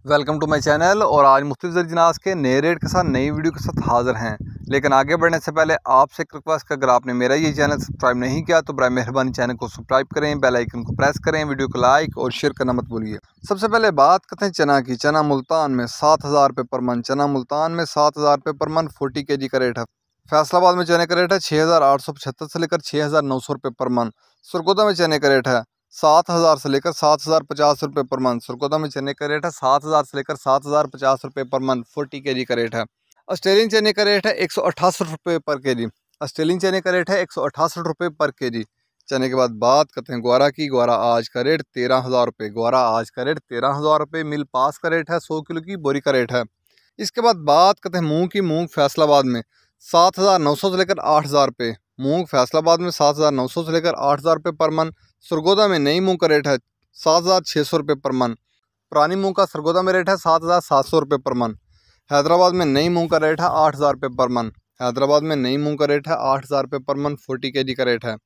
Welcome to my channel. और आज मुख्तलिफ जिनास के नए रेट के साथ नई वीडियो के साथ हाजिर हैं। लेकिन आगे बढ़ने से पहले आपसे एक रिक्वेस्ट है, अगर आपने मेरा ये चैनल सब्सक्राइब नहीं किया तो बराए मेहरबानी चैनल को सब्सक्राइब करें, बेल आइकन को प्रेस करें, वीडियो को लाइक और शेयर करना मत भूलिए। सबसे पहले बात करते हैं चना की। चना मुल्तान में 7,000 रुपये पर मन। चना मुल्तान में 7,000 रुपये पर मन 40 kg का रेट है। फैसलाबाद में चने का रेट है 6,875 से लेकर 6,900 रुपये पर मन। सरगोदा में चने का रेट है 7,000 से लेकर 7,050 रुपये पर मंथ। सरगोदा में चने का रेट है 7,000 से लेकर 7,050 रुपये पर मंथ। 40 kg का रेट है। ऑस्ट्रेलियन चने का रेट है 168 रुपये पर kg। ऑस्ट्रेलियन चने का रेट है 168 रुपये पर kg। चने के बाद बात करते हैं ग्वारा की। ग्वारा आज का रेट 13,000 रुपये। ग्वारा आज का रेट 13,000 रुपये। मिल पास का रेट है 100 किलो की बोरी का रेट है। इसके बाद बात करते हैं मूंग की। मूंग फैसलाबाद में 7,900 से लेकर 8,000 रुपये। मूंग फैसलाबाद में 7,900 से लेकर 8,000 रुपये पर मन। सरगोदा में नई मूंग का रेट है 7,600 रुपये पर मन। पुरानी मूंग का सरगोदा में रेट है 7,700 रुपये पर मन। हैदराबाद में नई मूंग का रेट है 8,000 रुपये पर मन। हैदराबाद में नई मूंग का रेट है 8,000 रुपये पर मन। 40 kg का रेट है।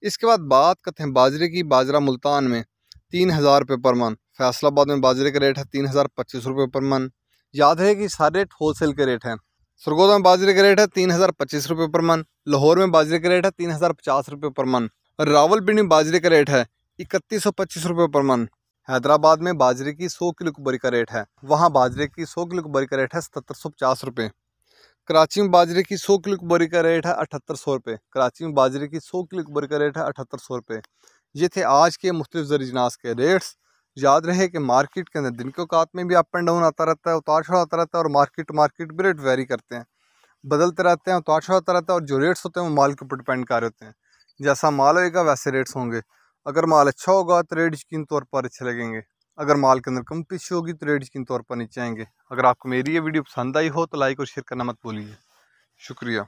इसके बाद बात करते हैं बाजरे की। बाजरा मुल्तान में 3,000 रुपये पर मन। फैसलाबाद में बाजरे का रेट है 3,025 रुपये पर मन। याद है कि सारे रेट होलसेल के रेट हैं। सरगोदा में बाजरे का रेट है 3,025 रुपये पर मन। लाहौर में बाजरे का रेट है 3,050 रुपये पर मन। रावलपिंडी में बाजरे का रेट है 3,125 रुपये पर मन। हैदराबाद में बाजरे की 100 किलो की बोरी का रेट है, वहाँ बाजरे की 100 किलो की बोरी का रेट है 7,750 रुपये। कराची में बाजरे की 100 किलो की बोरी का रेट है 7,800 रुपये। कराची में बाजरे की 100 किलो की बोरी का रेट है 7,800 रुपये। ये थे आज के मुख्तलिफ ज़रिजनास के रेट्स। याद रहे कि मार्केट के अंदर दिन के औकात में भी अप एंड डाउन आता रहता है, उतार चढ़ाव आता रहता है, और मार्केट टू मार्केट भी रेट वेरी करते हैं, बदलते रहते हैं, उतार चढ़ाव आता रहता है। और जो रेट्स होते हैं वो माल के ऊपर डिपेंड कर रहे होते हैं। जैसा माल होएगा वैसे रेट्स होंगे। अगर माल अच्छा होगा तो रेट यकीन तौर पर अच्छे लगेंगे। अगर माल के अंदर कम पीछे होगी तो रेट यकीन तौर पर नीचे आएंगे। अगर आपको मेरी ये वीडियो पसंद आई हो तो लाइक और शेयर करना मत भूलिए। शुक्रिया।